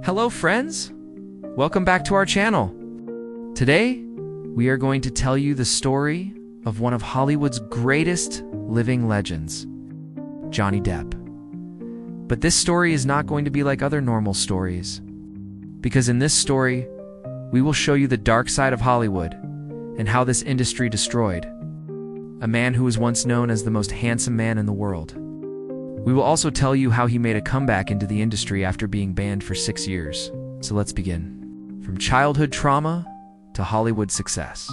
Hello friends! Welcome back to our channel. Today, we are going to tell you the story of one of Hollywood's greatest living legends, Johnny Depp. But this story is not going to be like other normal stories, because in this story, we will show you the dark side of Hollywood and how this industry destroyed a man who was once known as the most handsome man in the world. We will also tell you how he made a comeback into the industry after being banned for 6 years. So let's begin. From childhood trauma to Hollywood success.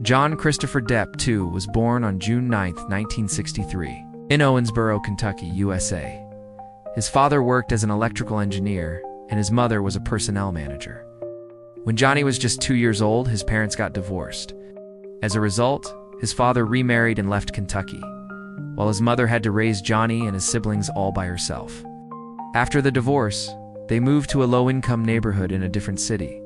John Christopher Depp, II, was born on June 9, 1963, in Owensboro, Kentucky, USA. His father worked as an electrical engineer, and his mother was a personnel manager. When Johnny was just 2 years old, his parents got divorced. As a result, his father remarried and left Kentucky, while his mother had to raise Johnny and his siblings all by herself. After the divorce, they moved to a low-income neighborhood in a different city.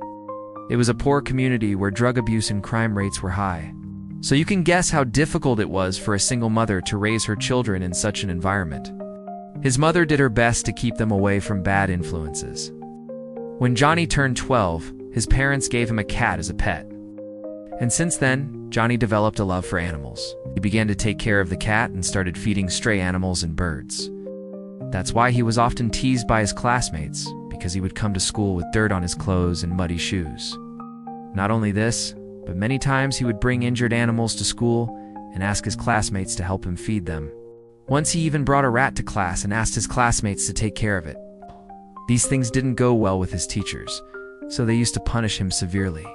It was a poor community where drug abuse and crime rates were high. So you can guess how difficult it was for a single mother to raise her children in such an environment. His mother did her best to keep them away from bad influences. When Johnny turned 12, his parents gave him a cat as a pet. And since then, Johnny developed a love for animals. He began to take care of the cat and started feeding stray animals and birds. That's why he was often teased by his classmates, because he would come to school with dirt on his clothes and muddy shoes. Not only this, but many times he would bring injured animals to school and ask his classmates to help him feed them. Once he even brought a rat to class and asked his classmates to take care of it. These things didn't go well with his teachers, so they used to punish him severely.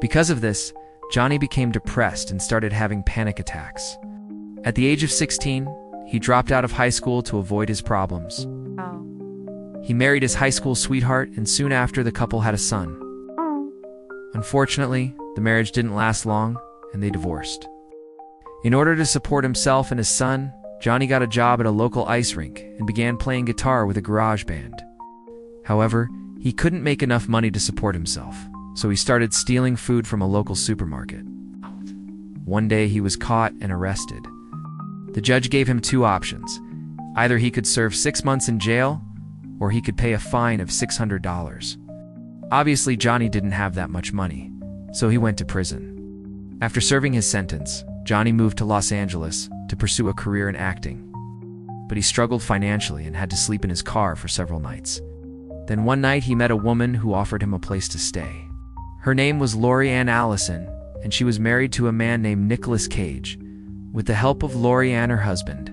Because of this, Johnny became depressed and started having panic attacks. At the age of 16, he dropped out of high school to avoid his problems. He married his high school sweetheart, and soon after, the couple had a son. Unfortunately, the marriage didn't last long, and they divorced. In order to support himself and his son, Johnny got a job at a local ice rink and began playing guitar with a garage band. However, he couldn't make enough money to support himself, so he started stealing food from a local supermarket. One day he was caught and arrested. The judge gave him 2 options. Either he could serve 6 months in jail, or he could pay a fine of $600. Obviously, Johnny didn't have that much money, so he went to prison. After serving his sentence, Johnny moved to Los Angeles to pursue a career in acting. But he struggled financially and had to sleep in his car for several nights. Then one night he met a woman who offered him a place to stay. Her name was Lori Ann Allison, and she was married to a man named Nicolas Cage. With the help of Lori Ann, her husband,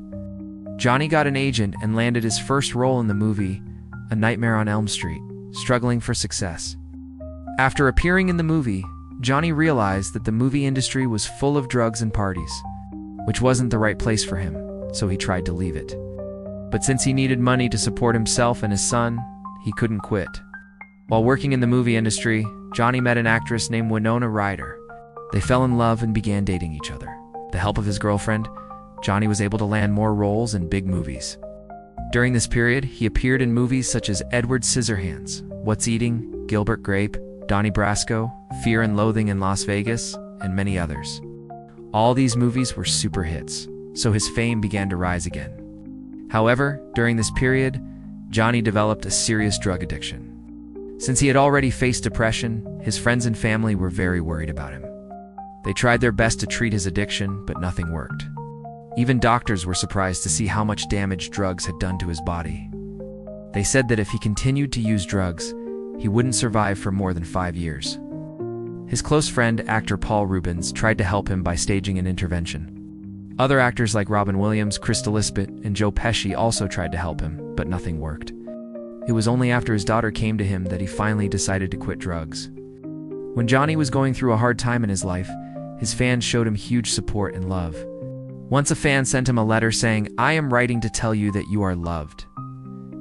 Johnny got an agent and landed his first role in the movie A Nightmare on Elm Street, struggling for success. After appearing in the movie, Johnny realized that the movie industry was full of drugs and parties, which wasn't the right place for him, so he tried to leave it. But since he needed money to support himself and his son, he couldn't quit. While working in the movie industry, Johnny met an actress named Winona Ryder. They fell in love and began dating each other. With the help of his girlfriend, Johnny was able to land more roles in big movies. During this period, he appeared in movies such as Edward Scissorhands, What's Eating, Gilbert Grape, Donnie Brasco, Fear and Loathing in Las Vegas, and many others. All these movies were super hits, so his fame began to rise again. However, during this period, Johnny developed a serious drug addiction. Since he had already faced depression, his friends and family were very worried about him. They tried their best to treat his addiction, but nothing worked. Even doctors were surprised to see how much damage drugs had done to his body. They said that if he continued to use drugs, he wouldn't survive for more than 5 years. His close friend, actor Paul Reubens, tried to help him by staging an intervention. Other actors like Robin Williams, Krista Lisbeth, and Joe Pesci also tried to help him, but nothing worked. It was only after his daughter came to him that he finally decided to quit drugs. When Johnny was going through a hard time in his life, his fans showed him huge support and love. Once a fan sent him a letter saying, "I am writing to tell you that you are loved.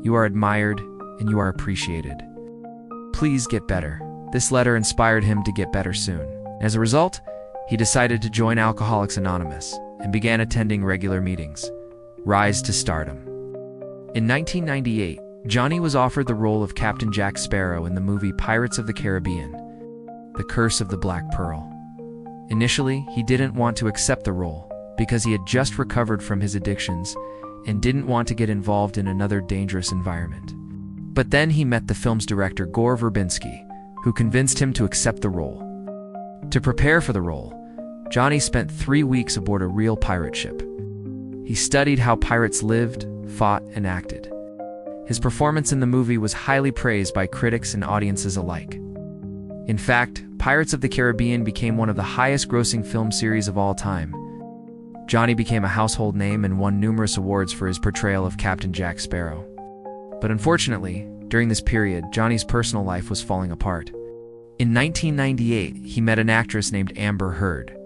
You are admired, and you are appreciated. Please get better." This letter inspired him to get better soon. As a result, he decided to join Alcoholics Anonymous and began attending regular meetings. Rise to stardom. In 1998, Johnny was offered the role of Captain Jack Sparrow in the movie Pirates of the Caribbean, The Curse of the Black Pearl. Initially, he didn't want to accept the role because he had just recovered from his addictions and didn't want to get involved in another dangerous environment. But then he met the film's director Gore Verbinski, who convinced him to accept the role. To prepare for the role, Johnny spent 3 weeks aboard a real pirate ship. He studied how pirates lived, fought, and acted. His performance in the movie was highly praised by critics and audiences alike. In fact, Pirates of the Caribbean became one of the highest-grossing film series of all time. Johnny became a household name and won numerous awards for his portrayal of Captain Jack Sparrow. But unfortunately, during this period, Johnny's personal life was falling apart. In 1998, he met an actress named Amber Heard.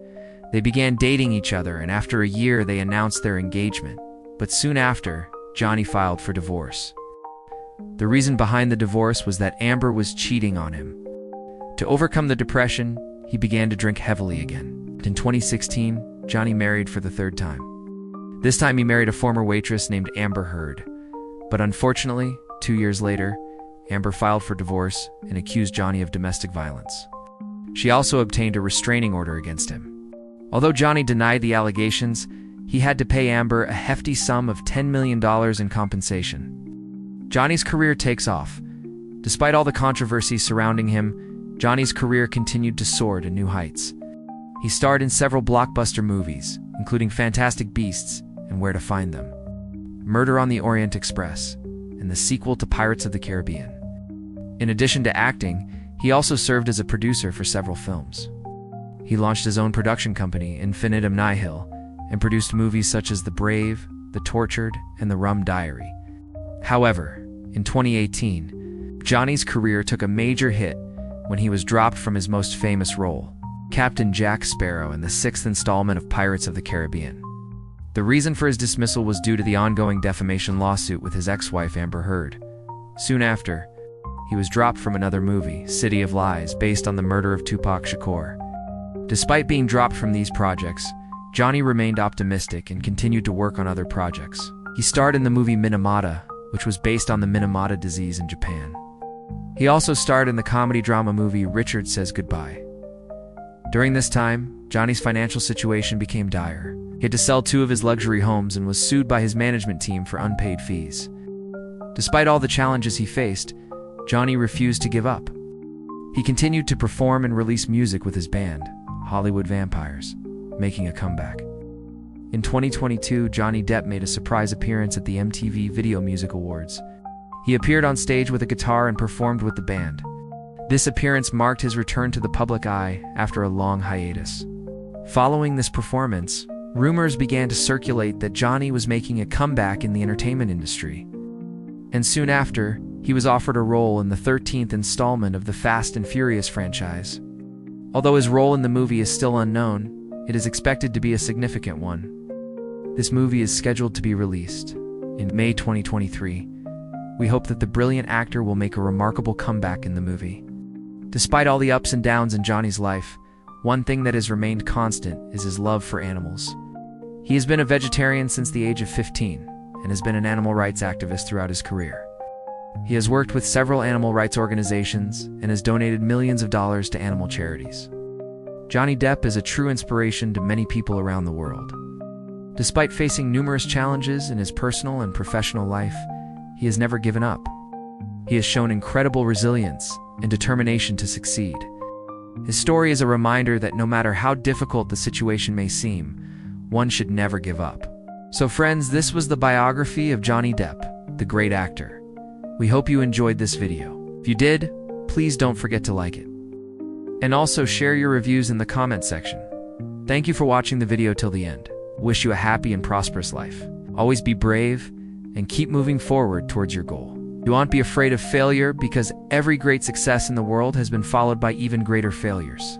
They began dating each other, and after a year, they announced their engagement. But soon after, Johnny filed for divorce. The reason behind the divorce was that Amber was cheating on him. To overcome the depression, he began to drink heavily again. In 2016, Johnny married for the 3rd time. This time he married a former waitress named Amber Heard. But unfortunately, 2 years later, Amber filed for divorce and accused Johnny of domestic violence. She also obtained a restraining order against him. Although Johnny denied the allegations, he had to pay Amber a hefty sum of $10 million in compensation. Johnny's career takes off. Despite all the controversy surrounding him, Johnny's career continued to soar to new heights. He starred in several blockbuster movies, including Fantastic Beasts and Where to Find Them, Murder on the Orient Express, and the sequel to Pirates of the Caribbean. In addition to acting, he also served as a producer for several films. He launched his own production company, Infinitum Nihil, and produced movies such as The Brave, The Tortured, and The Rum Diary. However, in 2018, Johnny's career took a major hit when he was dropped from his most famous role, Captain Jack Sparrow in the 6th installment of Pirates of the Caribbean. The reason for his dismissal was due to the ongoing defamation lawsuit with his ex-wife Amber Heard. Soon after, he was dropped from another movie, City of Lies, based on the murder of Tupac Shakur. Despite being dropped from these projects, Johnny remained optimistic and continued to work on other projects. He starred in the movie Minamata, which was based on the Minamata disease in Japan. He also starred in the comedy-drama movie Richard Says Goodbye. During this time, Johnny's financial situation became dire. He had to sell 2 of his luxury homes and was sued by his management team for unpaid fees. Despite all the challenges he faced, Johnny refused to give up. He continued to perform and release music with his band, Hollywood Vampires, making a comeback. In 2022, Johnny Depp made a surprise appearance at the MTV Video Music Awards. He appeared on stage with a guitar and performed with the band. This appearance marked his return to the public eye after a long hiatus. Following this performance, rumors began to circulate that Johnny was making a comeback in the entertainment industry. And soon after, he was offered a role in the 13th installment of the Fast and Furious franchise. Although his role in the movie is still unknown, it is expected to be a significant one. This movie is scheduled to be released in May 2023. We hope that the brilliant actor will make a remarkable comeback in the movie. Despite all the ups and downs in Johnny's life, one thing that has remained constant is his love for animals. He has been a vegetarian since the age of 15 and has been an animal rights activist throughout his career. He has worked with several animal rights organizations and has donated millions of dollars to animal charities. Johnny Depp is a true inspiration to many people around the world. Despite facing numerous challenges in his personal and professional life, he has never given up. He has shown incredible resilience and determination to succeed. His story is a reminder that no matter how difficult the situation may seem, one should never give up. So friends, this was the biography of Johnny Depp, the great actor. We hope you enjoyed this video. If you did, please don't forget to like it. And also share your reviews in the comment section. Thank you for watching the video till the end. Wish you a happy and prosperous life. Always be brave and keep moving forward towards your goal. Do not be afraid of failure, because every great success in the world has been followed by even greater failures.